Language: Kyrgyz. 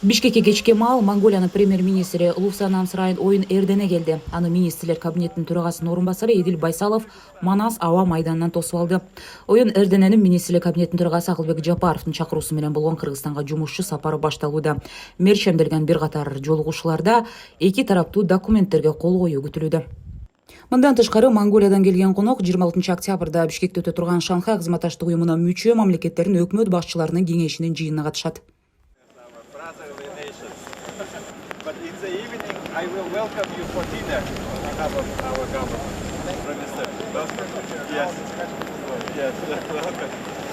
Бишкекке кечке маал Монголиянын премьер-министри Луфсанан Сырайын оюн эрдене келди. Аны министрлер кабинетинин төрагасынын орун басары Эдил Байсалов Манас аба майданынан тосуп алды. Оюн эрденени министрлер кабинетинин төрагасы Акылбек Жапаровдун чакыруусу менен болгон Кыргызстанга жумушчу сапары башталууда. Мерчемделген бир катар жолугушууларда эки тараптуу документтерге кол коюу күтүлүүдө. Мындан тышкары Монголиядан келген конок 26 октябрда Бишкекте өтө турган Шанхай кызматташтык уюмуна мүчө мамлекеттердин өкмөт башчыларынын кеңешинин жыйынына катышат. But in the evening, I will welcome you for dinner on behalf of our government. Prime Minister, welcome. Yes. Yes, welcome.